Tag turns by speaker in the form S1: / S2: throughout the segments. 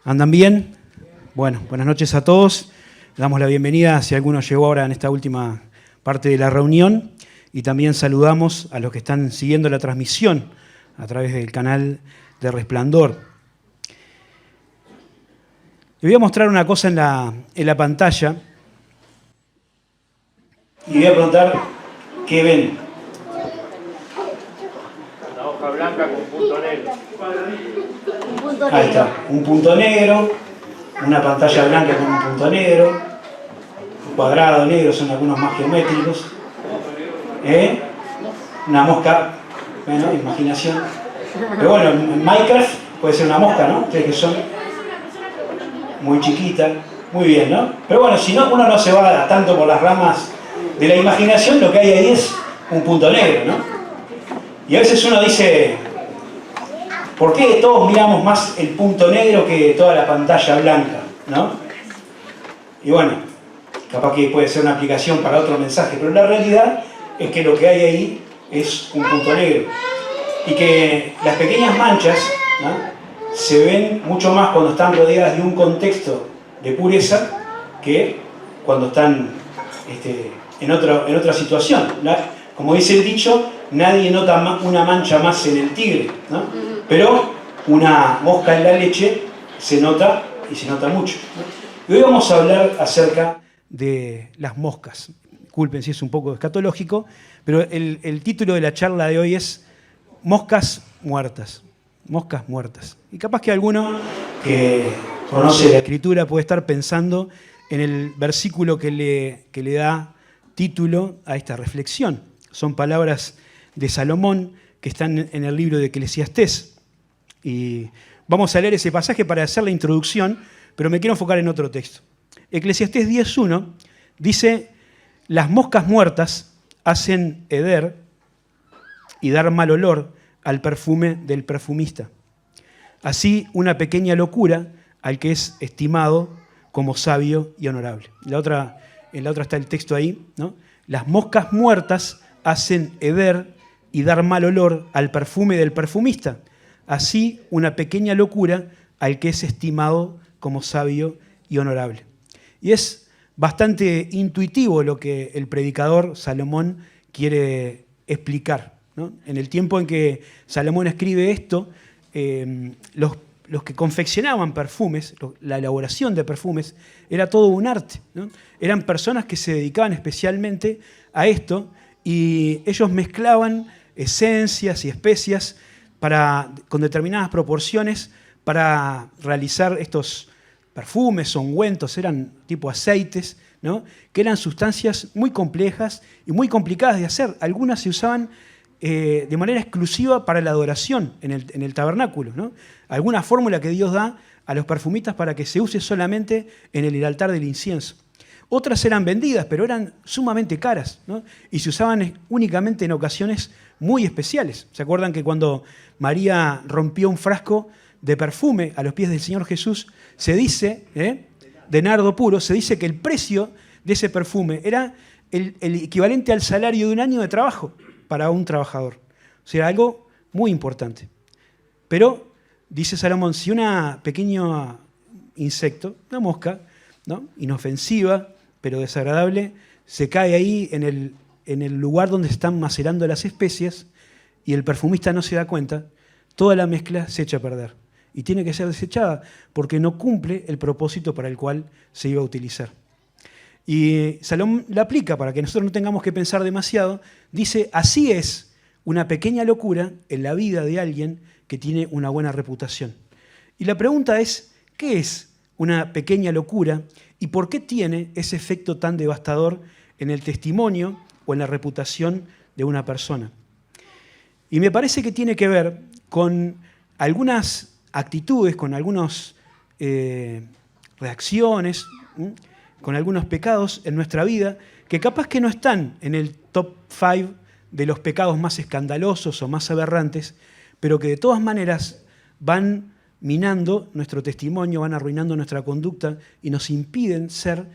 S1: ¿Andan bien? Bueno, buenas noches a todos. Damos la bienvenida si alguno llegó ahora en esta última parte de la reunión y también saludamos a los que están siguiendo la transmisión a través del canal de Resplandor. Les voy a mostrar una cosa en la pantalla y voy a preguntar qué ven.
S2: Una hoja blanca con punto negro.
S1: Ahí está, un punto negro, una pantalla blanca con un punto negro, un cuadrado negro, son algunos más geométricos. Una mosca, bueno, imaginación. Pero bueno, en Minecraft puede ser una mosca, ¿no? Ustedes que son muy chiquita, muy bien, ¿no? Pero bueno, si no, uno no se va tanto por las ramas de la imaginación, lo que hay ahí es un punto negro, ¿no? Y a veces uno dice, ¿por qué todos miramos más el punto negro que toda la pantalla blanca, ¿no? Y bueno, capaz que puede ser una aplicación para otro mensaje, pero la realidad es que lo que hay ahí es un punto negro. Y que las pequeñas manchas, ¿no?, se ven mucho más cuando están rodeadas de un contexto de pureza que cuando están en otra situación. Como dice el dicho, nadie nota una mancha más en el tigre, ¿no? Pero una mosca en la leche se nota y se nota mucho, ¿no? Y hoy vamos a hablar acerca de las moscas. Disculpen si es un poco escatológico, pero el título de la charla de hoy es Moscas muertas. Moscas muertas. Y capaz que alguno que conoce la Escritura puede estar pensando en el versículo que le da título a esta reflexión. Son palabras de Salomón que están en el libro de Eclesiastés. Y vamos a leer ese pasaje para hacer la introducción, pero me quiero enfocar en otro texto. Eclesiastés 10.1 dice: las moscas muertas hacen heder y dar mal olor al perfume del perfumista. Así una pequeña locura al que es estimado como sabio y honorable. En la otra está el texto ahí, ¿no? Las moscas muertas hacen heder y dar mal olor al perfume del perfumista. Así una pequeña locura al que es estimado como sabio y honorable. Y es bastante intuitivo lo que el predicador Salomón quiere explicar, ¿no? En el tiempo en que Salomón escribe esto, los que confeccionaban perfumes, la elaboración de perfumes, era todo un arte, ¿no? Eran personas que se dedicaban especialmente a esto y ellos mezclaban esencias y especias con determinadas proporciones para realizar estos perfumes o ungüentos, eran tipo aceites, ¿no?, que eran sustancias muy complejas y muy complicadas de hacer. Algunas se usaban de manera exclusiva para la adoración en el tabernáculo, ¿no? Alguna fórmula que Dios da a los perfumistas para que se use solamente en el altar del incienso. Otras eran vendidas, pero eran sumamente caras, ¿no?, y se usaban únicamente en ocasiones muy especiales. ¿Se acuerdan que cuando María rompió un frasco de perfume a los pies del Señor Jesús, se dice, de nardo puro, se dice que el precio de ese perfume era el equivalente al salario de un año de trabajo para un trabajador? O sea, algo muy importante. Pero, dice Salomón, si un pequeño insecto, una mosca, ¿no?, inofensiva, pero desagradable, se cae ahí en el lugar donde están macerando las especias y el perfumista no se da cuenta, toda la mezcla se echa a perder. Y tiene que ser desechada porque no cumple el propósito para el cual se iba a utilizar. Y Salomón la aplica para que nosotros no tengamos que pensar demasiado. Dice, así es una pequeña locura en la vida de alguien que tiene una buena reputación. Y la pregunta es, ¿qué es una pequeña locura y por qué tiene ese efecto tan devastador en el testimonio o en la reputación de una persona? Y me parece que tiene que ver con algunas actitudes, con algunas reacciones, con algunos pecados en nuestra vida que capaz que no están en el top 5 de los pecados más escandalosos o más aberrantes, pero que de todas maneras van minando nuestro testimonio, van arruinando nuestra conducta y nos impiden ser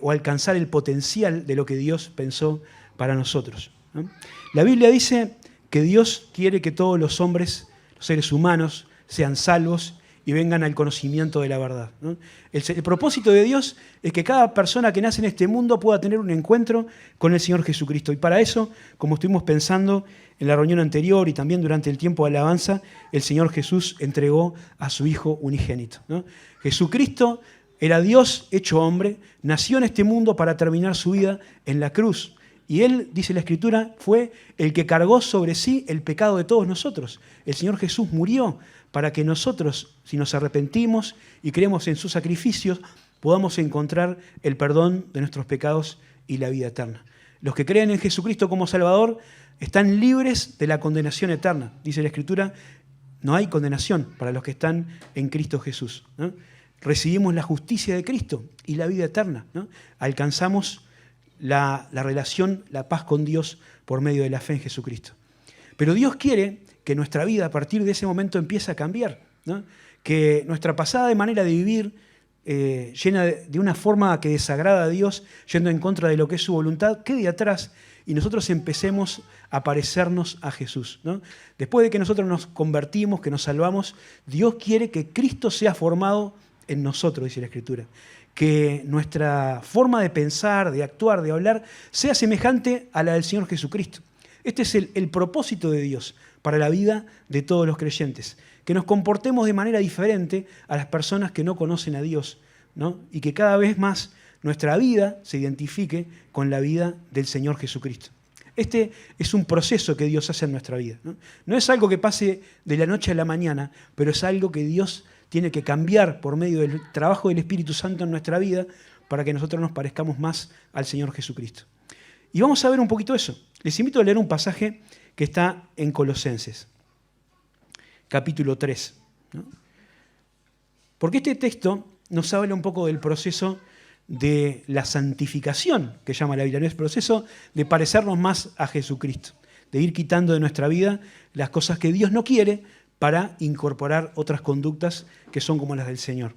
S1: o alcanzar el potencial de lo que Dios pensó para nosotros, ¿no? La Biblia dice que Dios quiere que todos los hombres, los seres humanos, sean salvos y vengan al conocimiento de la verdad, ¿no? El propósito de Dios es que cada persona que nace en este mundo pueda tener un encuentro con el Señor Jesucristo. Y para eso, como estuvimos pensando en la reunión anterior y también durante el tiempo de alabanza, el Señor Jesús entregó a su Hijo unigénito, ¿no? Jesucristo era Dios hecho hombre, nació en este mundo para terminar su vida en la cruz. Y Él, dice la Escritura, fue el que cargó sobre sí el pecado de todos nosotros. El Señor Jesús murió para que nosotros, si nos arrepentimos y creemos en sus sacrificios, podamos encontrar el perdón de nuestros pecados y la vida eterna. Los que creen en Jesucristo como Salvador están libres de la condenación eterna. Dice la Escritura, no hay condenación para los que están en Cristo Jesús, ¿no? Recibimos la justicia de Cristo y la vida eterna, ¿no? Alcanzamos la relación, la paz con Dios por medio de la fe en Jesucristo. Pero Dios quiere que nuestra vida a partir de ese momento empiece a cambiar, ¿no? Que nuestra pasada de manera de vivir llena de una forma que desagrada a Dios, yendo en contra de lo que es su voluntad, quede atrás y nosotros empecemos a parecernos a Jesús, ¿no? Después de que nosotros nos convertimos, que nos salvamos, Dios quiere que Cristo sea formado en nosotros, dice la Escritura. Que nuestra forma de pensar, de actuar, de hablar, sea semejante a la del Señor Jesucristo. Este es el propósito de Dios para la vida de todos los creyentes. Que nos comportemos de manera diferente a las personas que no conocen a Dios, ¿no? Y que cada vez más nuestra vida se identifique con la vida del Señor Jesucristo. Este es un proceso que Dios hace en nuestra vida, ¿no? No es algo que pase de la noche a la mañana, pero es algo que Dios tiene que cambiar por medio del trabajo del Espíritu Santo en nuestra vida para que nosotros nos parezcamos más al Señor Jesucristo. Y vamos a ver un poquito eso. Les invito a leer un pasaje que está en Colosenses, capítulo 3, ¿no? Porque este texto nos habla un poco del proceso de la santificación, que llama la Biblia, ¿no? Es el proceso de parecernos más a Jesucristo, de ir quitando de nuestra vida las cosas que Dios no quiere para incorporar otras conductas que son como las del Señor.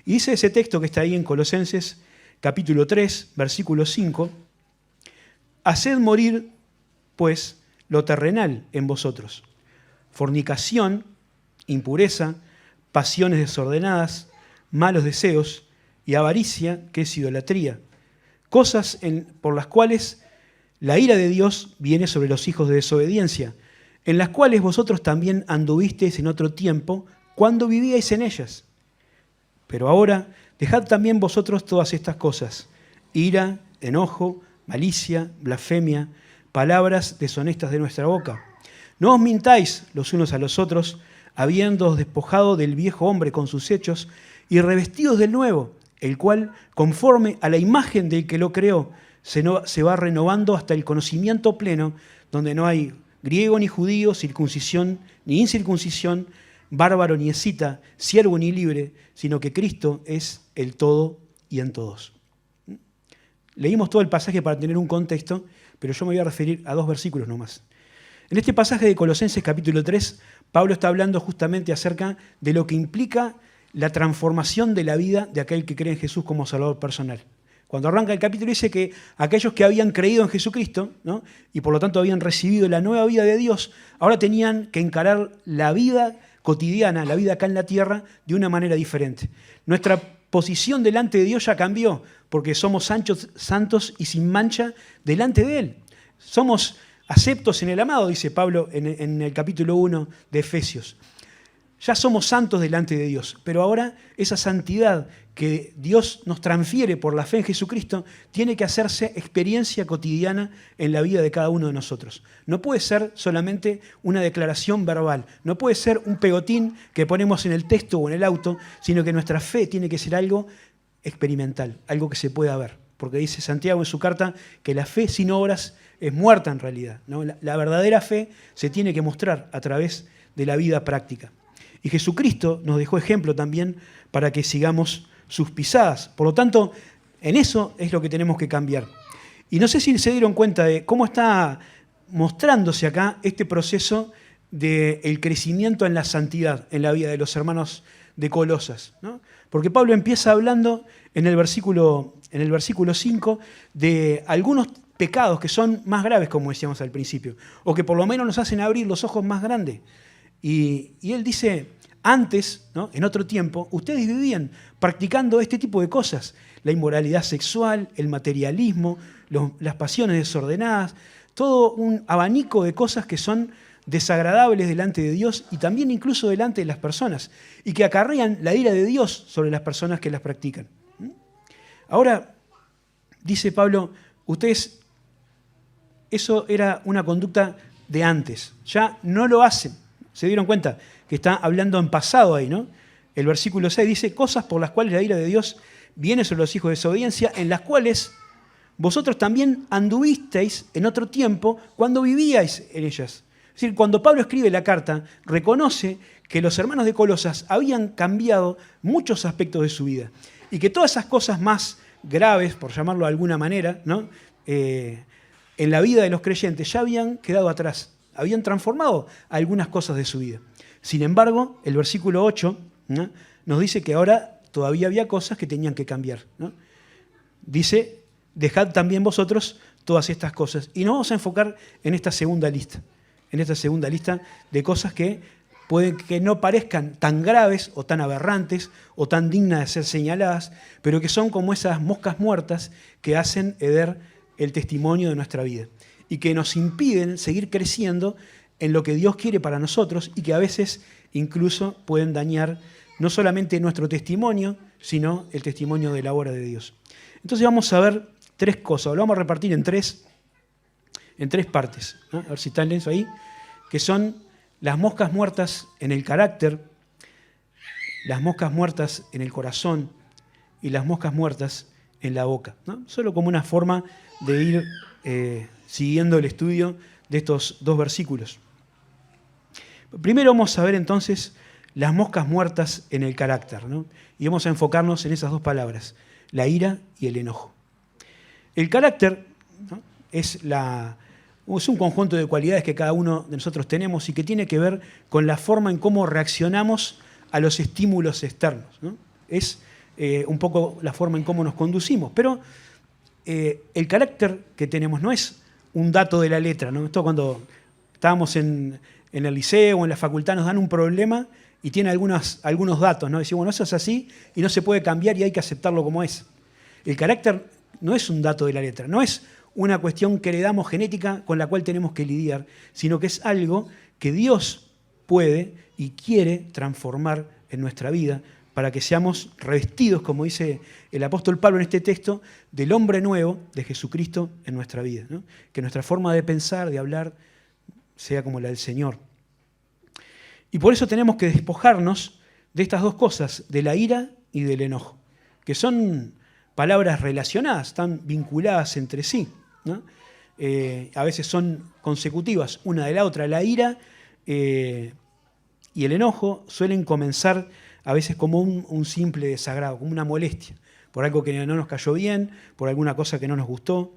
S1: Y dice ese texto que está ahí en Colosenses, capítulo 3, versículo 5, «Haced morir, pues, lo terrenal en vosotros, fornicación, impureza, pasiones desordenadas, malos deseos y avaricia, que es idolatría, cosas por las cuales la ira de Dios viene sobre los hijos de desobediencia, en las cuales vosotros también anduvisteis en otro tiempo, cuando vivíais en ellas. Pero ahora dejad también vosotros todas estas cosas: ira, enojo, malicia, blasfemia, palabras deshonestas de nuestra boca. No os mintáis los unos a los otros, habiéndoos despojado del viejo hombre con sus hechos y revestidos del nuevo, el cual, conforme a la imagen del que lo creó, se va renovando hasta el conocimiento pleno, donde no hay griego ni judío, circuncisión ni incircuncisión, bárbaro ni escita, siervo ni libre, sino que Cristo es el todo y en todos». Leímos todo el pasaje para tener un contexto, pero yo me voy a referir a 2 versículos nomás. En este pasaje de Colosenses capítulo 3, Pablo está hablando justamente acerca de lo que implica la transformación de la vida de aquel que cree en Jesús como Salvador personal. Cuando arranca el capítulo dice que aquellos que habían creído en Jesucristo, ¿no? Y por lo tanto habían recibido la nueva vida de Dios, ahora tenían que encarar la vida cotidiana, la vida acá en la tierra, de una manera diferente. Nuestra posición delante de Dios ya cambió, porque somos santos y sin mancha delante de Él. Somos aceptos en el amado, dice Pablo en el capítulo 1 de Efesios. Ya somos santos delante de Dios, pero ahora esa santidad que Dios nos transfiere por la fe en Jesucristo tiene que hacerse experiencia cotidiana en la vida de cada uno de nosotros. No puede ser solamente una declaración verbal, no puede ser un pegotín que ponemos en el texto o en el auto, sino que nuestra fe tiene que ser algo experimental, algo que se pueda ver. Porque dice Santiago en su carta que la fe sin obras es muerta en realidad, ¿no? La verdadera fe se tiene que mostrar a través de la vida práctica. Y Jesucristo nos dejó ejemplo también para que sigamos sus pisadas. Por lo tanto, en eso es lo que tenemos que cambiar. Y no sé si se dieron cuenta de cómo está mostrándose acá este proceso del crecimiento en la santidad en la vida de los hermanos de Colosas, ¿no? Porque Pablo empieza hablando en el versículo 5 de algunos pecados que son más graves, como decíamos al principio, o que por lo menos nos hacen abrir los ojos más grandes. Y él dice: antes, ¿no?, en otro tiempo, ustedes vivían practicando este tipo de cosas. La inmoralidad sexual, el materialismo, las pasiones desordenadas, todo un abanico de cosas que son desagradables delante de Dios y también incluso delante de las personas, y que acarrean la ira de Dios sobre las personas que las practican. Ahora, dice Pablo, ustedes, eso era una conducta de antes, ya no lo hacen. ¿Se dieron cuenta que está hablando en pasado ahí, no? El versículo 6 dice, cosas por las cuales la ira de Dios viene sobre los hijos de desobediencia, en las cuales vosotros también anduvisteis en otro tiempo cuando vivíais en ellas. Es decir, cuando Pablo escribe la carta, reconoce que los hermanos de Colosas habían cambiado muchos aspectos de su vida y que todas esas cosas más graves, por llamarlo de alguna manera, ¿no?, en la vida de los creyentes ya habían quedado atrás, habían transformado algunas cosas de su vida. Sin embargo, el versículo 8, ¿no?, nos dice que ahora todavía había cosas que tenían que cambiar, ¿no? Dice, dejad también vosotros todas estas cosas. Y nos vamos a enfocar en esta segunda lista de cosas que pueden que no parezcan tan graves o tan aberrantes o tan dignas de ser señaladas, pero que son como esas moscas muertas que hacen heder el testimonio de nuestra vida y que nos impiden seguir creciendo en lo que Dios quiere para nosotros y que a veces incluso pueden dañar no solamente nuestro testimonio, sino el testimonio de la obra de Dios. Entonces vamos a ver tres cosas, lo vamos a repartir en tres partes, ¿no? A ver si están lentos ahí, que son las moscas muertas en el carácter, las moscas muertas en el corazón y las moscas muertas en la boca, ¿no? Solo como una forma de ir siguiendo el estudio de estos dos versículos. Primero vamos a ver entonces las moscas muertas en el carácter, ¿no? Y vamos a enfocarnos en esas dos palabras, la ira y el enojo. El carácter, ¿no?, es un conjunto de cualidades que cada uno de nosotros tenemos y que tiene que ver con la forma en cómo reaccionamos a los estímulos externos, ¿no? Es un poco la forma en cómo nos conducimos, pero el carácter que tenemos no es un dato de la letra, ¿no? Esto cuando estábamos en el liceo o en la facultad nos dan un problema y tiene algunos datos, ¿no? Decimos, bueno, eso es así y no se puede cambiar y hay que aceptarlo como es. El carácter no es un dato de la letra, no es una cuestión que heredamos genética con la cual tenemos que lidiar, sino que es algo que Dios puede y quiere transformar en nuestra vida para que seamos revestidos, como dice el apóstol Pablo en este texto, del hombre nuevo de Jesucristo en nuestra vida, ¿no? Que nuestra forma de pensar, de hablar, sea como la del Señor. Y por eso tenemos que despojarnos de estas dos cosas, de la ira y del enojo, que son palabras relacionadas, están vinculadas entre sí, ¿no? A veces son consecutivas una de la otra. La ira y el enojo suelen comenzar a veces como un simple desagrado, como una molestia, por algo que no nos cayó bien, por alguna cosa que no nos gustó,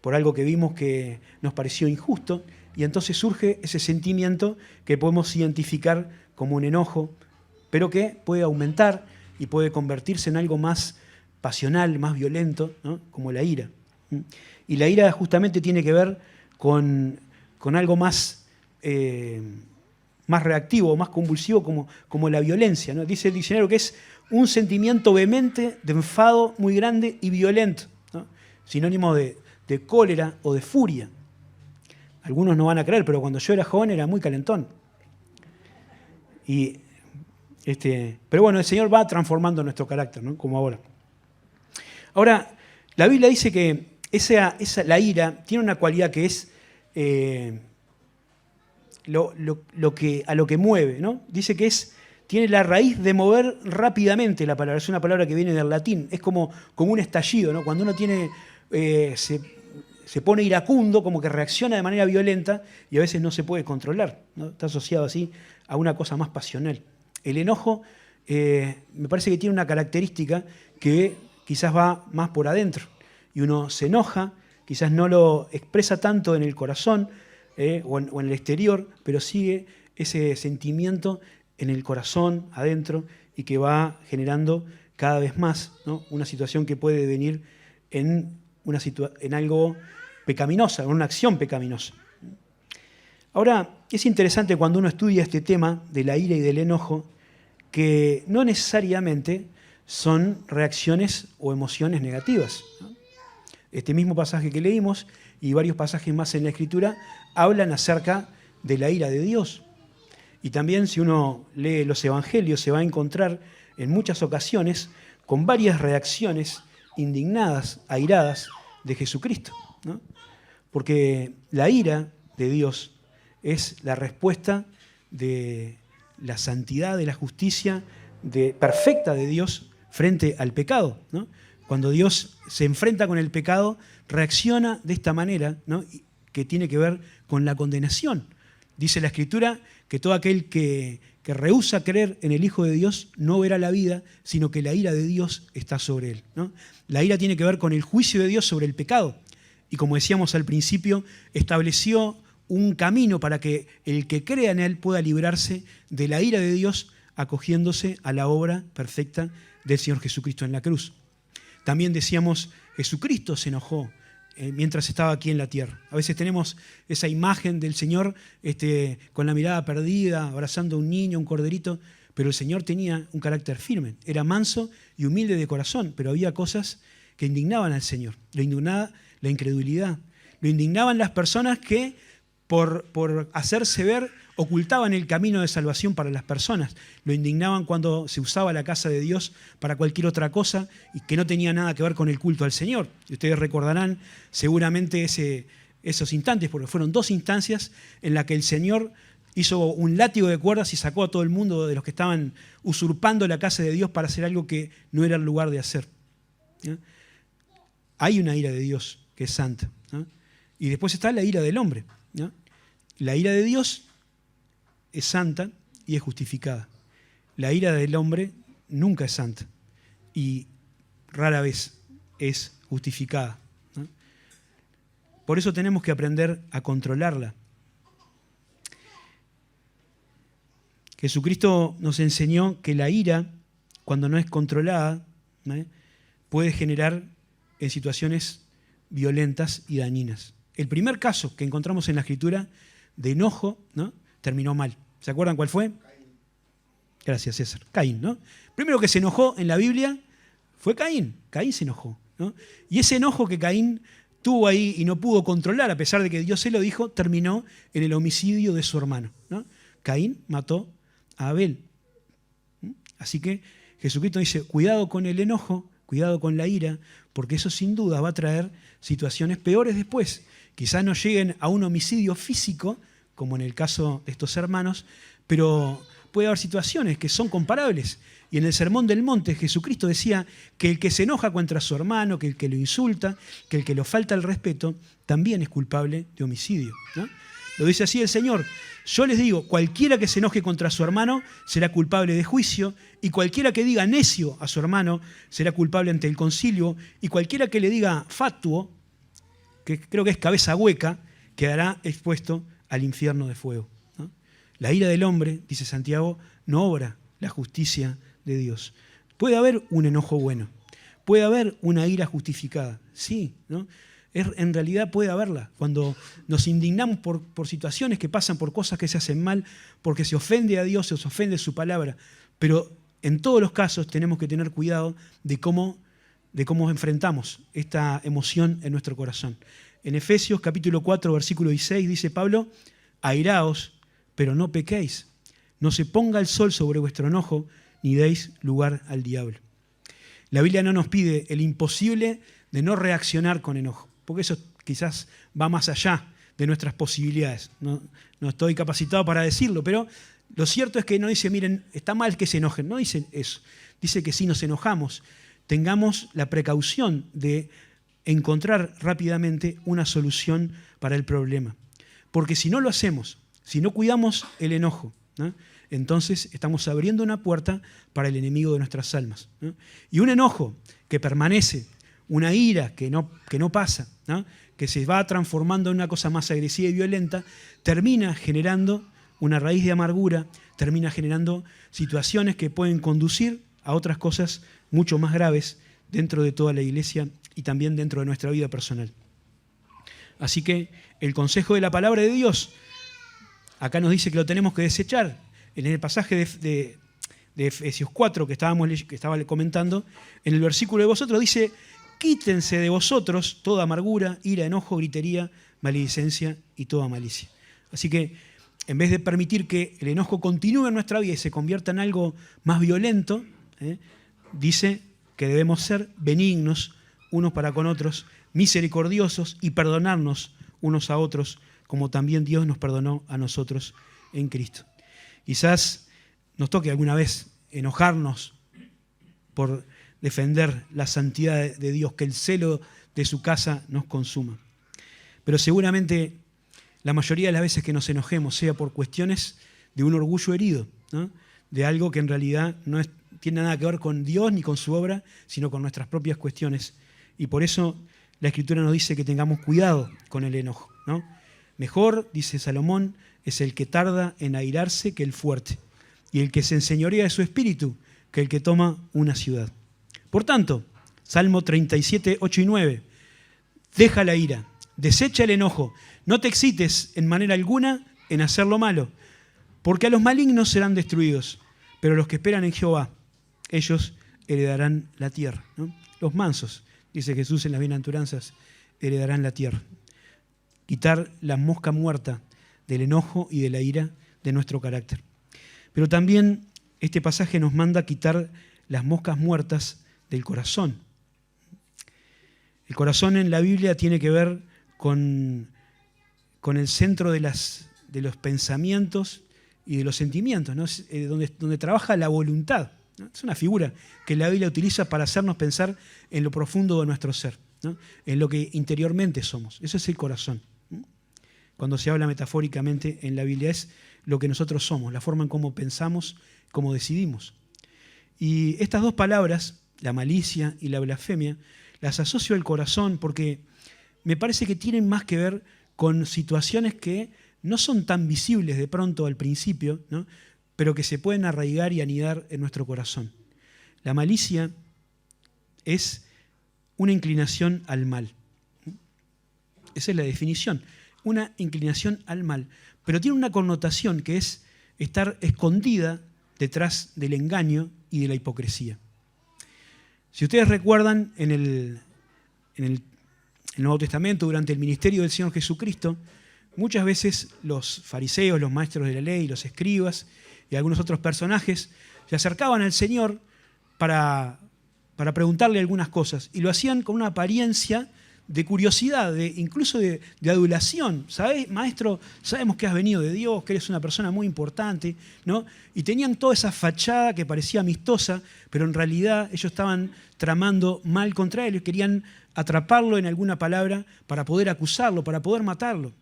S1: por algo que vimos que nos pareció injusto, y entonces surge ese sentimiento que podemos identificar como un enojo, pero que puede aumentar y puede convertirse en algo más pasional, más violento, ¿no?, como la ira. Y la ira justamente tiene que ver con algo más reactivo, más convulsivo, como la violencia, ¿no? Dice el diccionario que es un sentimiento vehemente de enfado muy grande y violento, ¿no? Sinónimo de cólera o de furia. Algunos no van a creer, pero cuando yo era joven era muy calentón. Pero bueno, el Señor va transformando nuestro carácter, ¿no?, como ahora. Ahora, la Biblia dice que la ira tiene una cualidad que es a lo que mueve, ¿no? Dice que tiene la raíz de mover rápidamente la palabra. Es una palabra que viene del latín. Es como un estallido, ¿no? Cuando uno se pone iracundo, como que reacciona de manera violenta y a veces no se puede controlar, ¿no? Está asociado así a una cosa más pasional. El enojo me parece que tiene una característica que quizás va más por adentro. Y uno se enoja, quizás no lo expresa tanto en el corazón o en el exterior, pero sigue ese sentimiento en el corazón, adentro, y que va generando cada vez más, ¿no?, una situación que puede devenir en algo pecaminosa, en una acción pecaminosa. Ahora, es interesante cuando uno estudia este tema de la ira y del enojo, que no necesariamente son reacciones o emociones negativas, ¿no? Este mismo pasaje que leímos y varios pasajes más en la Escritura hablan acerca de la ira de Dios. Y también si uno lee los evangelios se va a encontrar en muchas ocasiones con varias reacciones indignadas, airadas de Jesucristo, ¿no? Porque la ira de Dios es la respuesta de la santidad, de la justicia perfecta de Dios frente al pecado, ¿no? Cuando Dios se enfrenta con el pecado, reacciona de esta manera, ¿no? Que tiene que ver con la condenación. Dice la Escritura que todo aquel que rehúsa creer en el Hijo de Dios no verá la vida, sino que la ira de Dios está sobre él, ¿no? La ira tiene que ver con el juicio de Dios sobre el pecado. Y como decíamos al principio, estableció un camino para que el que crea en él pueda librarse de la ira de Dios acogiéndose a la obra perfecta del Señor Jesucristo en la cruz. También decíamos, Jesucristo se enojó mientras estaba aquí en la tierra. A veces tenemos esa imagen del Señor con la mirada perdida, abrazando a un niño, un corderito, pero el Señor tenía un carácter firme, era manso y humilde de corazón, pero había cosas que indignaban al Señor. Lo indignaba la incredulidad, lo indignaban las personas que por hacerse ver ocultaban el camino de salvación para las personas. Lo indignaban cuando se usaba la casa de Dios para cualquier otra cosa y que no tenía nada que ver con el culto al Señor. Y ustedes recordarán seguramente esos instantes, porque fueron 2 instancias en las que el Señor hizo un látigo de cuerdas y sacó a todo el mundo de los que estaban usurpando la casa de Dios para hacer algo que no era el lugar de hacer, ¿no? Hay una ira de Dios que es santa, ¿no? Y después está la ira del hombre, ¿no? La ira de Dios es santa y es justificada. La ira del hombre nunca es santa y rara vez es justificada, ¿no? Por eso tenemos que aprender a controlarla. Jesucristo nos enseñó que la ira, cuando no es controlada, ¿no?, puede generar en situaciones violentas y dañinas. El primer caso que encontramos en la Escritura de enojo, ¿no?, terminó mal. ¿Se acuerdan cuál fue? Gracias, César. Caín, ¿no? Primero que se enojó en la Biblia fue Caín. Caín se enojó, ¿no? Y ese enojo que Caín tuvo ahí y no pudo controlar, a pesar de que Dios se lo dijo, terminó en el homicidio de su hermano, ¿no? Caín mató a Abel. Así que Jesucristo dice, cuidado con el enojo, cuidado con la ira, porque eso sin duda va a traer situaciones peores después. Quizás no lleguen a un homicidio físico, como en el caso de estos hermanos, pero puede haber situaciones que son comparables. Y en el Sermón del Monte Jesucristo decía que el que se enoja contra su hermano, que el que lo insulta, que el que le falta el respeto, también es culpable de homicidio, ¿no? Lo dice así el Señor. Yo les digo, cualquiera que se enoje contra su hermano será culpable de juicio, y cualquiera que diga necio a su hermano será culpable ante el concilio, y cualquiera que le diga fatuo, que creo que es cabeza hueca, quedará expuesto al infierno de fuego, ¿no? La ira del hombre, dice Santiago, no obra la justicia de Dios. Puede haber un enojo bueno, puede haber una ira justificada, sí, ¿no? En realidad puede haberla. Cuando nos indignamos por situaciones que pasan, por cosas que se hacen mal, porque se ofende a Dios, se ofende su palabra. Pero en todos los casos tenemos que tener cuidado de cómo enfrentamos esta emoción en nuestro corazón. En Efesios capítulo 4, versículo 16 dice Pablo, airaos, pero no pequéis. No se ponga el sol sobre vuestro enojo, ni deis lugar al diablo. La Biblia no nos pide el imposible de no reaccionar con enojo, porque eso quizás va más allá de nuestras posibilidades. No estoy capacitado para decirlo, pero lo cierto es que no dice, miren, está mal que se enojen, no dice eso. Dice que si nos enojamos, tengamos la precaución de encontrar rápidamente una solución para el problema. Porque si no lo hacemos, si no cuidamos el enojo, ¿no?, entonces estamos abriendo una puerta para el enemigo de nuestras almas, ¿no? Y un enojo que permanece, una ira que no pasa, ¿no?, que se va transformando en una cosa más agresiva y violenta, termina generando una raíz de amargura, termina generando situaciones que pueden conducir a otras cosas mucho más graves dentro de toda la iglesia y también dentro de nuestra vida personal. Así que el consejo de la palabra de Dios, acá nos dice que lo tenemos que desechar. En el pasaje de Efesios 4 que estaba comentando, en el versículo de vosotros dice: quítense de vosotros toda amargura, ira, enojo, gritería, maledicencia y toda malicia. Así que en vez de permitir que el enojo continúe en nuestra vida y se convierta en algo más violento, dice que debemos ser benignos unos para con otros, misericordiosos y perdonarnos unos a otros, como también Dios nos perdonó a nosotros en Cristo. Quizás nos toque alguna vez enojarnos por defender la santidad de Dios, que el celo de su casa nos consuma. Pero seguramente la mayoría de las veces que nos enojemos sea por cuestiones de un orgullo herido, ¿no? De algo que en realidad no tiene nada que ver con Dios ni con su obra, sino con nuestras propias cuestiones. Y por eso la Escritura nos dice que tengamos cuidado con el enojo, ¿no? Mejor, dice Salomón, es el que tarda en airarse que el fuerte, y el que se enseñorea de su espíritu que el que toma una ciudad. Por tanto, Salmo 37, 8 y 9, deja la ira, desecha el enojo, no te excites en manera alguna en hacer lo malo, porque a los malignos serán destruidos, pero los que esperan en Jehová, ellos heredarán la tierra, ¿no? Los mansos, dice Jesús en las bienaventuranzas, heredarán la tierra. Quitar la mosca muerta del enojo y de la ira de nuestro carácter. Pero también este pasaje nos manda a quitar las moscas muertas del corazón. El corazón en la Biblia tiene que ver con el centro de los pensamientos y de los sentimientos, ¿no? Donde trabaja la voluntad, ¿no? Es una figura que la Biblia utiliza para hacernos pensar en lo profundo de nuestro ser, ¿no? En lo que interiormente somos. Eso es el corazón. Cuando se habla metafóricamente en la Biblia es lo que nosotros somos, la forma en cómo pensamos, cómo decidimos. Y estas dos palabras, la malicia y la blasfemia, las asocio al corazón porque me parece que tienen más que ver con situaciones que no son tan visibles de pronto al principio, ¿no? Pero que se pueden arraigar y anidar en nuestro corazón. La malicia es una inclinación al mal. Esa es la definición, una inclinación al mal. Pero tiene una connotación que es estar escondida detrás del engaño y de la hipocresía. Si ustedes recuerdan, en el Nuevo Testamento, durante el ministerio del Señor Jesucristo, muchas veces los fariseos, los maestros de la ley, los escribas y algunos otros personajes se acercaban al Señor para preguntarle algunas cosas, y lo hacían con una apariencia de curiosidad, incluso de adulación. ¿Sabes, maestro? Sabemos que has venido de Dios, que eres una persona muy importante, ¿no? Y tenían toda esa fachada que parecía amistosa, pero en realidad ellos estaban tramando mal contra él y querían atraparlo en alguna palabra para poder acusarlo, para poder matarlo.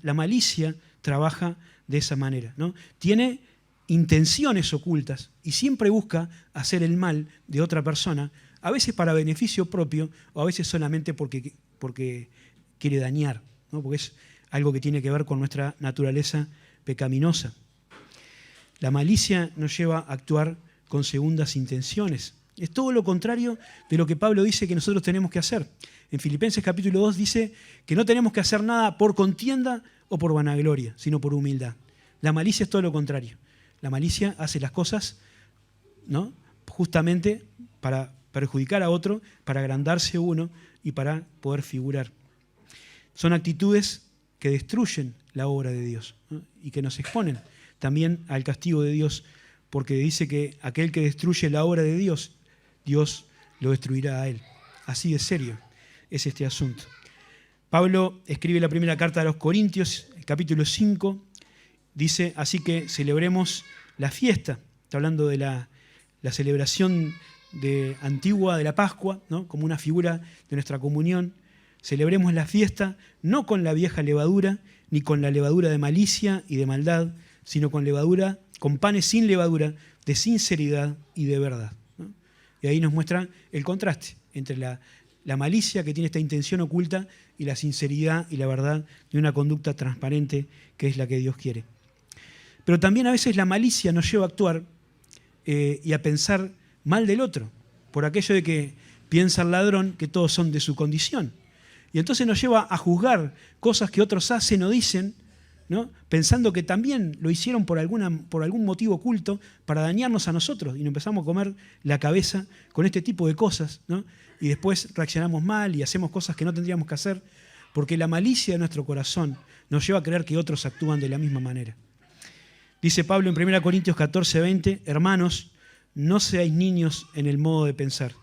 S1: La malicia trabaja de esa manera, ¿no? Tiene intenciones ocultas y siempre busca hacer el mal de otra persona, a veces para beneficio propio o a veces solamente porque quiere dañar, ¿no? Porque es algo que tiene que ver con nuestra naturaleza pecaminosa. La malicia nos lleva a actuar con segundas intenciones. Es todo lo contrario de lo que Pablo dice que nosotros tenemos que hacer. En Filipenses capítulo 2 dice que no tenemos que hacer nada por contienda o por vanagloria, sino por humildad. La malicia es todo lo contrario. La malicia hace las cosas, ¿no? Justamente para perjudicar a otro, para agrandarse uno y para poder figurar. Son actitudes que destruyen la obra de Dios, ¿no? Y que nos exponen también al castigo de Dios, porque dice que aquel que destruye la obra de Dios, Dios lo destruirá a él. Así de serio es este asunto. Pablo escribe la primera carta a los Corintios, el capítulo 5, dice: así que celebremos la fiesta. Está hablando de la celebración antigua de la Pascua, ¿no? Como una figura de nuestra comunión. Celebremos la fiesta no con la vieja levadura, ni con la levadura de malicia y de maldad, sino con panes sin levadura, de sinceridad y de verdad, ¿no? Y ahí nos muestra el contraste entre la malicia, que tiene esta intención oculta, y la sinceridad y la verdad de una conducta transparente, que es la que Dios quiere. Pero también a veces la malicia nos lleva a actuar y a pensar mal del otro, por aquello de que piensa el ladrón que todos son de su condición. Y entonces nos lleva a juzgar cosas que otros hacen o dicen ¿no? Pensando que también lo hicieron por algún motivo oculto para dañarnos a nosotros, y nos empezamos a comer la cabeza con este tipo de cosas, ¿no? Y después reaccionamos mal y hacemos cosas que no tendríamos que hacer, porque la malicia de nuestro corazón nos lleva a creer que otros actúan de la misma manera. Dice Pablo en 1 Corintios 14:20, hermanos, no seáis niños en el modo de pensar.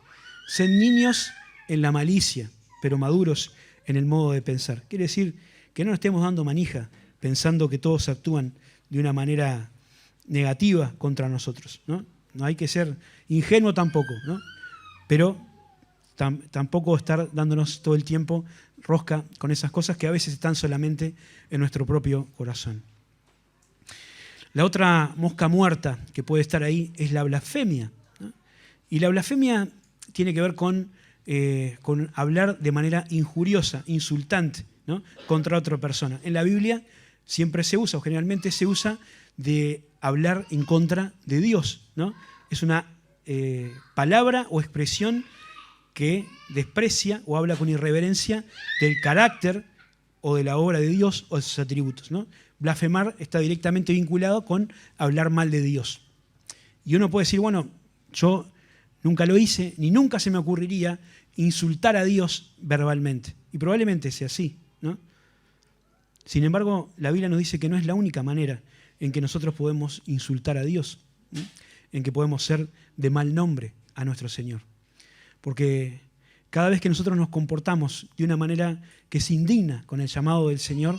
S1: Sed niños en la malicia, pero maduros en el modo de pensar. Quiere decir que no nos estemos dando manija pensando que todos actúan de una manera negativa contra nosotros, ¿no? No hay que ser ingenuo tampoco, ¿no? Pero tampoco estar dándonos todo el tiempo rosca con esas cosas que a veces están solamente en nuestro propio corazón. La otra mosca muerta que puede estar ahí es la blasfemia, ¿no? Y la blasfemia tiene que ver con hablar de manera injuriosa, insultante, ¿no? Contra otra persona. En la Biblia siempre se usa, o generalmente se usa, de hablar en contra de Dios, ¿no? Es una palabra o expresión que desprecia o habla con irreverencia del carácter o de la obra de Dios o de sus atributos, ¿no? Blasfemar está directamente vinculado con hablar mal de Dios. Y uno puede decir, bueno, yo nunca lo hice, ni nunca se me ocurriría insultar a Dios verbalmente. Y probablemente sea así, ¿no? Sin embargo, la Biblia nos dice que no es la única manera en que nosotros podemos insultar a Dios, ¿no? En que podemos ser de mal nombre a nuestro Señor. Porque cada vez que nosotros nos comportamos de una manera que se indigna con el llamado del Señor,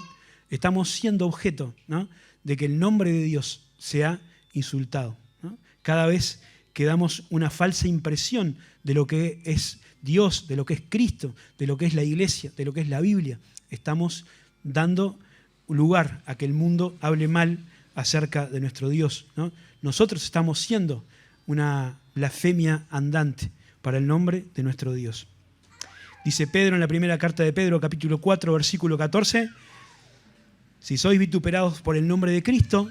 S1: estamos siendo objeto, ¿no? De que el nombre de Dios sea insultado, ¿no? Cada vez que damos una falsa impresión de lo que es Dios, de lo que es Cristo, de lo que es la iglesia, de lo que es la Biblia, estamos dando lugar a que el mundo hable mal acerca de nuestro Dios, ¿no? Nosotros estamos siendo una blasfemia andante para el nombre de nuestro Dios. Dice Pedro en la primera carta de Pedro, capítulo 4, versículo 14, si sois vituperados por el nombre de Cristo,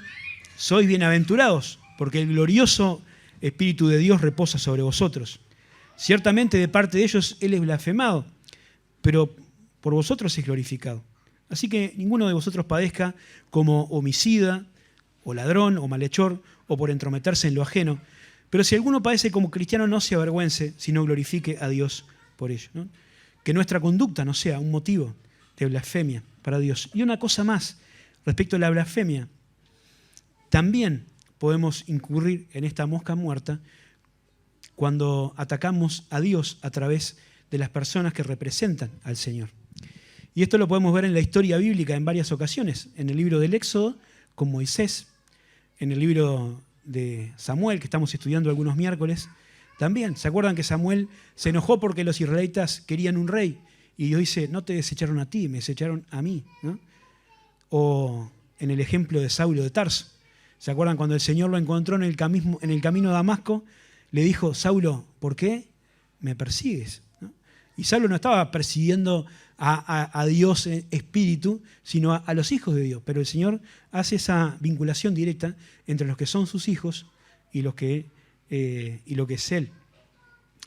S1: sois bienaventurados, porque el glorioso Espíritu de Dios reposa sobre vosotros. Ciertamente de parte de ellos Él es blasfemado, pero por vosotros es glorificado. Así que ninguno de vosotros padezca como homicida, o ladrón, o malhechor, o por entrometerse en lo ajeno. Pero si alguno padece como cristiano, no se avergüence, sino glorifique a Dios por ello, ¿no? Que nuestra conducta no sea un motivo de blasfemia para Dios. Y una cosa más, respecto a la blasfemia, también podemos incurrir en esta mosca muerta cuando atacamos a Dios a través de las personas que representan al Señor. Y esto lo podemos ver en la historia bíblica en varias ocasiones, en el libro del Éxodo, con Moisés, en el libro de Samuel, que estamos estudiando algunos miércoles, también. ¿Se acuerdan que Samuel se enojó porque los israelitas querían un rey? Y Dios dice, no te desecharon a ti, me desecharon a mí, ¿no? O en el ejemplo de Saulo de Tarso. ¿Se acuerdan cuando el Señor lo encontró en el camino a Damasco? Le dijo, Saulo, ¿por qué me persigues? ¿No? Y Saulo no estaba persiguiendo a Dios en espíritu, sino a los hijos de Dios. Pero el Señor hace esa vinculación directa entre los que son sus hijos y lo que es Él.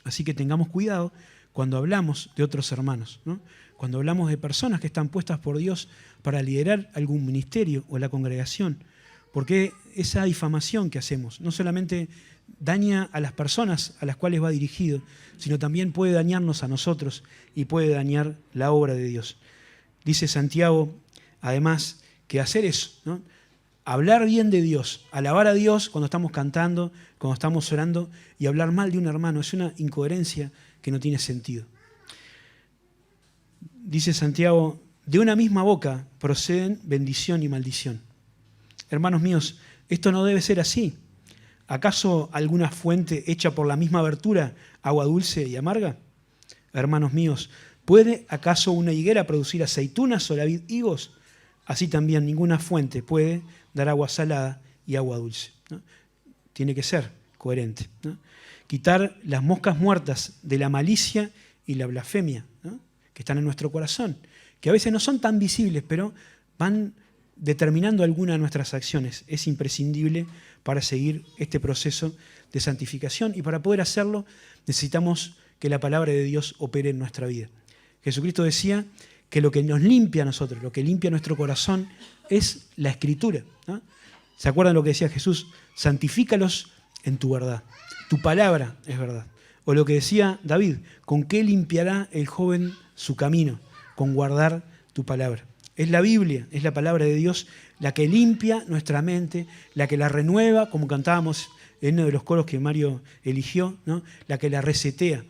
S1: Así que tengamos cuidado cuando hablamos de otros hermanos, ¿no? Cuando hablamos de personas que están puestas por Dios para liderar algún ministerio o la congregación, porque esa difamación que hacemos no solamente daña a las personas a las cuales va dirigido, sino también puede dañarnos a nosotros y puede dañar la obra de Dios. Dice Santiago, además, que hacer eso, ¿no? Hablar bien de Dios, alabar a Dios cuando estamos cantando, cuando estamos orando, y hablar mal de un hermano es una incoherencia que no tiene sentido. Dice Santiago, de una misma boca proceden bendición y maldición. Hermanos míos, esto no debe ser así. ¿Acaso alguna fuente hecha por la misma abertura, agua dulce y amarga? Hermanos míos, ¿puede acaso una higuera producir aceitunas o la vid higos? Así también ninguna fuente puede dar agua salada y agua dulce, ¿no? Tiene que ser coherente, ¿no? Quitar las moscas muertas de la malicia y la blasfemia, ¿no? Que están en nuestro corazón, que a veces no son tan visibles, pero van determinando algunas de nuestras acciones. Es imprescindible para seguir este proceso de santificación, y para poder hacerlo necesitamos que la palabra de Dios opere en nuestra vida. Jesucristo decía que lo que nos limpia a nosotros, lo que limpia nuestro corazón, es la Escritura, ¿no? ¿Se acuerdan lo que decía Jesús? Santifícalos en tu verdad. Tu palabra es verdad. O lo que decía David, ¿con qué limpiará el joven su camino? Con guardar tu palabra. Es la Biblia, es la palabra de Dios la que limpia nuestra mente, la que la renueva, como cantábamos en uno de los coros que Mario eligió, ¿no? La que la resetea.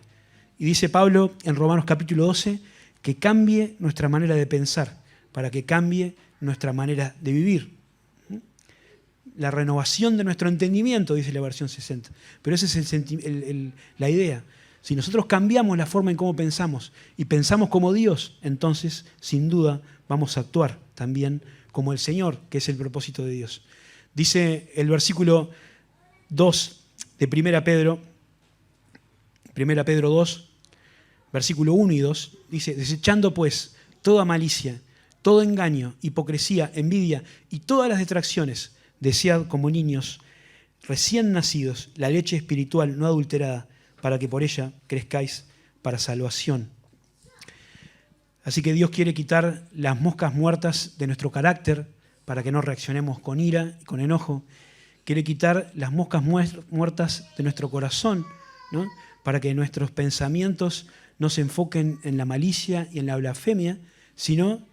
S1: Y dice Pablo en Romanos capítulo 12 que cambie nuestra manera de pensar, para que cambie nuestra manera de vivir. La renovación de nuestro entendimiento, dice la versión 60. Pero esa es la idea. Si nosotros cambiamos la forma en cómo pensamos y pensamos como Dios, entonces, sin duda, vamos a actuar también como el Señor, que es el propósito de Dios. Dice el versículo 2 de 1 Pedro 2, versículo 1 y 2, dice, desechando pues toda malicia, todo engaño, hipocresía, envidia y todas las detracciones, desead como niños recién nacidos la leche espiritual no adulterada, para que por ella crezcáis para salvación. Así que Dios quiere quitar las moscas muertas de nuestro carácter para que no reaccionemos con ira y con enojo. Quiere quitar las moscas muertas de nuestro corazón, ¿no? Para que nuestros pensamientos no se enfoquen en la malicia y en la blasfemia, sino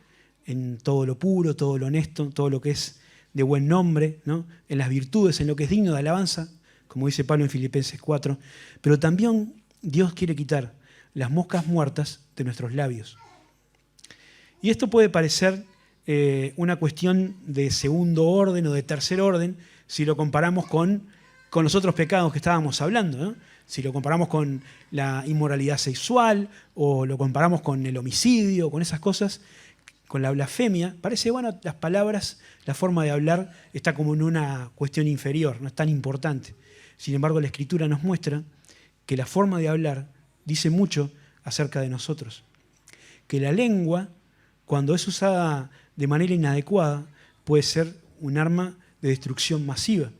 S1: en todo lo puro, todo lo honesto, todo lo que es de buen nombre, ¿no? En las virtudes, en lo que es digno de alabanza, como dice Pablo en Filipenses 4. Pero también Dios quiere quitar las moscas muertas de nuestros labios. Y esto puede parecer una cuestión de segundo orden o de tercer orden si lo comparamos con los otros pecados que estábamos hablando, ¿no? Si lo comparamos con la inmoralidad sexual o lo comparamos con el homicidio, con esas cosas, con la blasfemia, parece, bueno, las palabras, la forma de hablar está como en una cuestión inferior, no es tan importante. Sin embargo, la Escritura nos muestra que la forma de hablar dice mucho acerca de nosotros. Que la lengua, cuando es usada de manera inadecuada, puede ser un arma de destrucción masiva.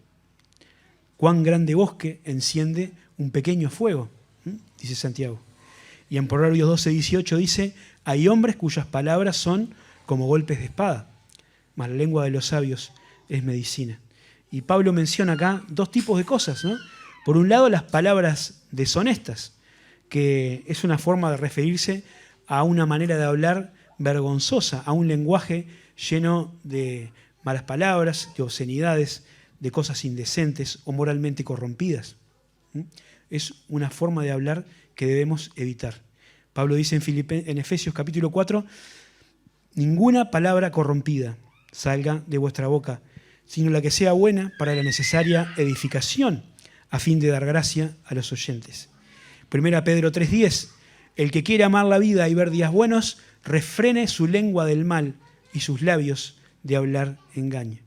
S1: Cuán grande bosque enciende un pequeño fuego, dice Santiago. Y en Proverbios 12:18 dice, hay hombres cuyas palabras son como golpes de espada, mas la lengua de los sabios es medicina. Y Pablo menciona acá dos tipos de cosas, ¿no? Por un lado, las palabras deshonestas, que es una forma de referirse a una manera de hablar vergonzosa, a un lenguaje lleno de malas palabras, de obscenidades, de cosas indecentes o moralmente corrompidas. Es una forma de hablar que debemos evitar. Pablo dice en Efesios capítulo 4, ninguna palabra corrompida salga de vuestra boca, sino la que sea buena para la necesaria edificación, a fin de dar gracia a los oyentes. 1 Pedro 3:10, el que quiere amar la vida y ver días buenos, refrene su lengua del mal y sus labios de hablar engaño.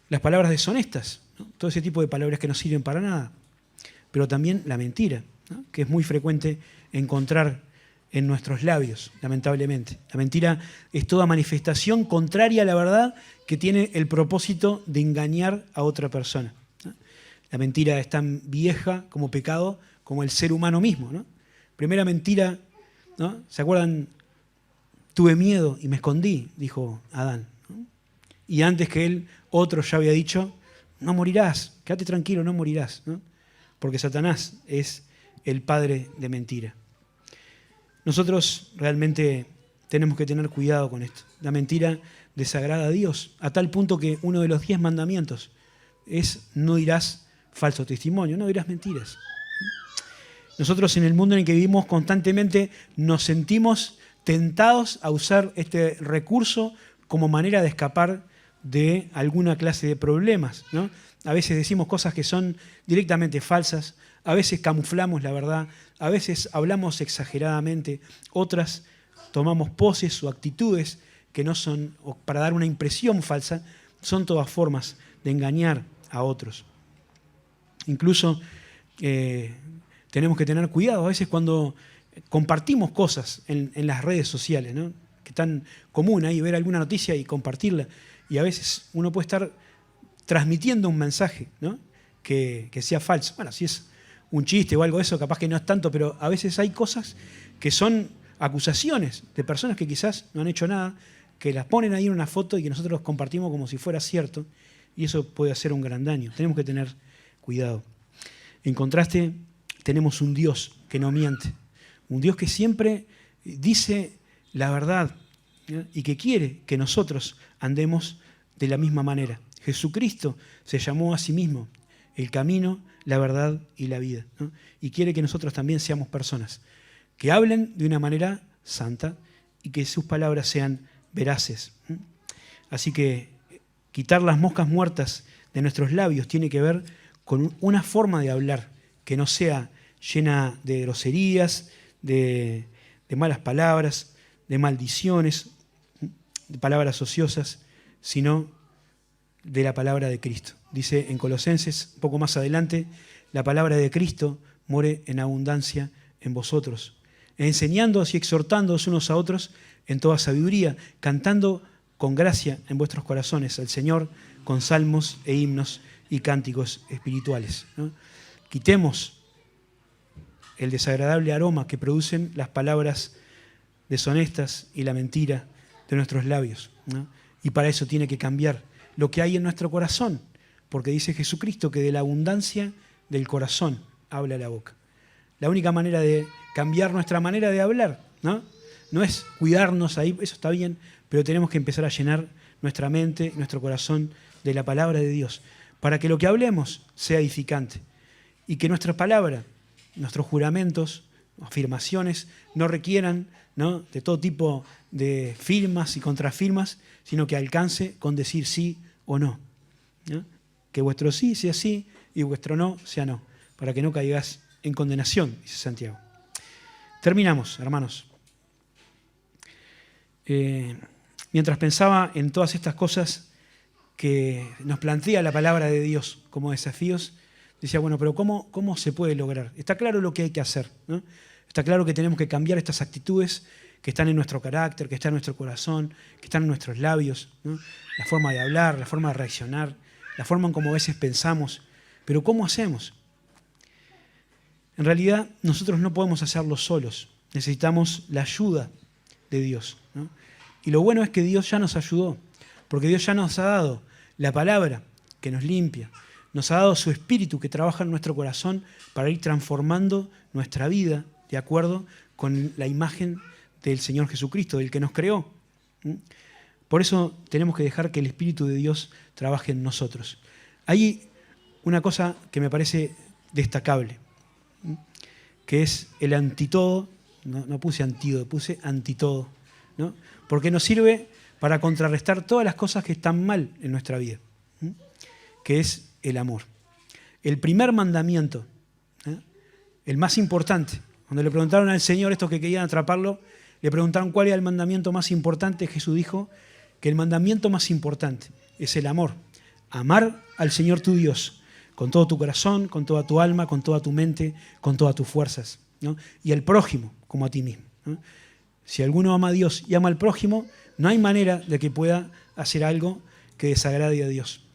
S1: Las palabras deshonestas, ¿no? Todo ese tipo de palabras que no sirven para nada, pero también la mentira, ¿no? Que es muy frecuente encontrar en nuestros labios, lamentablemente. La mentira es toda manifestación contraria a la verdad que tiene el propósito de engañar a otra persona, ¿no? La mentira es tan vieja como pecado como el ser humano mismo, ¿no? Primera mentira, ¿no? ¿Se acuerdan? Tuve miedo y me escondí, dijo Adán, ¿no? Y antes que él, otro ya había dicho, no morirás, quédate tranquilo, no morirás, ¿no? Porque Satanás es el padre de mentira. Nosotros realmente tenemos que tener cuidado con esto. La mentira desagrada a Dios, a tal punto que uno de los 10 mandamientos es no dirás falso testimonio, no dirás mentiras. Nosotros en el mundo en el que vivimos constantemente nos sentimos tentados a usar este recurso como manera de escapar de alguna clase de problemas, ¿no? A veces decimos cosas que son directamente falsas, a veces camuflamos la verdad, a veces hablamos exageradamente, otras tomamos poses o actitudes que no son, o para dar una impresión falsa, son todas formas de engañar a otros. Incluso tenemos que tener cuidado a veces cuando compartimos cosas en las redes sociales, ¿no? Que es tan común ahí ver alguna noticia y compartirla, y a veces uno puede estar transmitiendo un mensaje, ¿no? que sea falso. Bueno, si es un chiste o algo de eso, capaz que no es tanto, pero a veces hay cosas que son acusaciones de personas que quizás no han hecho nada, que las ponen ahí en una foto y que nosotros los compartimos como si fuera cierto, y eso puede hacer un gran daño. Tenemos que tener cuidado. En contraste, tenemos un Dios que no miente, un Dios que siempre dice la verdad, ¿ya? Y que quiere que nosotros andemos de la misma manera. Jesucristo se llamó a sí mismo el camino, la verdad y la vida, ¿no? Y quiere que nosotros también seamos personas que hablen de una manera santa y que sus palabras sean veraces. Así que quitar las moscas muertas de nuestros labios tiene que ver con una forma de hablar que no sea llena de groserías, de malas palabras, de maldiciones, de palabras ociosas, sino de la palabra de Cristo. Dice en Colosenses, un poco más adelante, la palabra de Cristo more en abundancia en vosotros, enseñándoos y exhortándoos unos a otros en toda sabiduría, cantando con gracia en vuestros corazones al Señor con salmos e himnos y cánticos espirituales, ¿no? Quitemos el desagradable aroma que producen las palabras deshonestas y la mentira de nuestros labios, ¿no? Y para eso tiene que cambiar lo que hay en nuestro corazón, porque dice Jesucristo que de la abundancia del corazón habla la boca. La única manera de cambiar nuestra manera de hablar, ¿no? No es cuidarnos ahí, eso está bien, pero tenemos que empezar a llenar nuestra mente, nuestro corazón de la palabra de Dios, para que lo que hablemos sea edificante y que nuestra palabra, nuestros juramentos, afirmaciones, no requieran, ¿no?, de todo tipo de firmas y contrafirmas, sino que alcance con decir sí o no, ¿no? Que vuestro sí sea sí y vuestro no sea no, para que no caigas en condenación, dice Santiago. Terminamos, hermanos. Mientras pensaba en todas estas cosas que nos plantea la palabra de Dios como desafíos, decía, bueno, pero ¿cómo se puede lograr? Está claro lo que hay que hacer, ¿no? Está claro que tenemos que cambiar estas actitudes que están en nuestro carácter, que están en nuestro corazón, que están en nuestros labios, ¿no? La forma de hablar, la forma de reaccionar, la forma en cómo a veces pensamos. Pero ¿cómo hacemos? En realidad, nosotros no podemos hacerlo solos. Necesitamos la ayuda de Dios, ¿no? Y lo bueno es que Dios ya nos ayudó, porque Dios ya nos ha dado la palabra que nos limpia, nos ha dado su Espíritu que trabaja en nuestro corazón para ir transformando nuestra vida de acuerdo con la imagen del Señor Jesucristo, del que nos creó. Por eso tenemos que dejar que el Espíritu de Dios trabaje en nosotros. Hay una cosa que me parece destacable, que es el antitodo, no puse antídoto, puse antitodo, ¿no? Porque nos sirve para contrarrestar todas las cosas que están mal en nuestra vida, que es el amor. El primer mandamiento, el más importante, cuando le preguntaron al Señor, estos que querían atraparlo, le preguntaron cuál era el mandamiento más importante. Jesús dijo que el mandamiento más importante es el amor. Amar al Señor tu Dios con todo tu corazón, con toda tu alma, con toda tu mente, con todas tus fuerzas, ¿no? Y al prójimo como a ti mismo, ¿no? Si alguno ama a Dios y ama al prójimo, no hay manera de que pueda hacer algo que desagrade a Dios.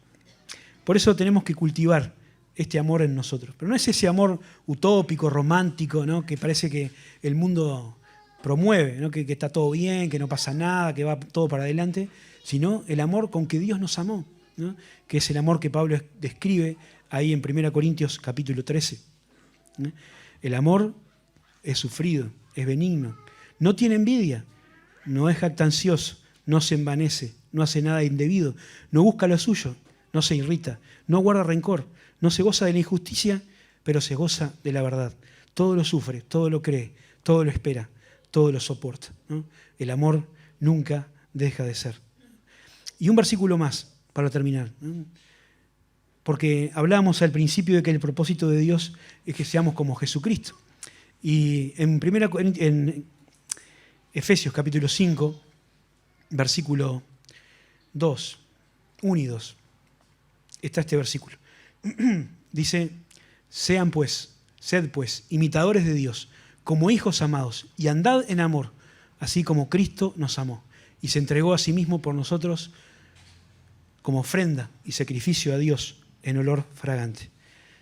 S1: Por eso tenemos que cultivar este amor en nosotros. Pero no es ese amor utópico, romántico, ¿no?, que parece que el mundo promueve, ¿no?, que está todo bien, que no pasa nada, que va todo para adelante, sino el amor con que Dios nos amó, ¿no?, que es el amor que Pablo describe ahí en 1 Corintios capítulo 13. ¿No? El amor es sufrido, es benigno, no tiene envidia, no es jactancioso, no se envanece, no hace nada indebido, no busca lo suyo, no se irrita, no guarda rencor, no se goza de la injusticia, pero se goza de la verdad. Todo lo sufre, todo lo cree, todo lo espera, todo lo soporta, ¿no? El amor nunca deja de ser. Y un versículo más para terminar, ¿no? Porque hablábamos al principio de que el propósito de Dios es que seamos como Jesucristo. Y en Efesios capítulo 5, versículo 2, 1 y 2, está este versículo. Dice, sed pues, imitadores de Dios, como hijos amados, y andad en amor, así como Cristo nos amó, y se entregó a sí mismo por nosotros como ofrenda y sacrificio a Dios en olor fragante.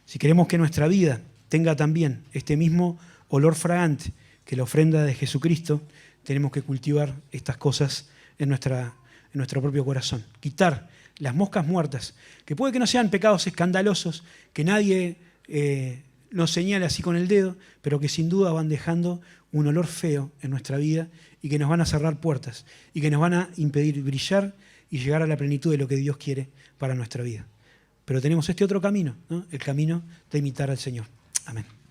S1: Si queremos que nuestra vida tenga también este mismo olor fragante, que la ofrenda de Jesucristo tenemos que cultivar estas cosas en nuestro propio corazón. Quitar las moscas muertas, que puede que no sean pecados escandalosos, que nadie nos señale así con el dedo, pero que sin duda van dejando un olor feo en nuestra vida y que nos van a cerrar puertas y que nos van a impedir brillar y llegar a la plenitud de lo que Dios quiere para nuestra vida. Pero tenemos este otro camino, ¿no? El camino de imitar al Señor. Amén.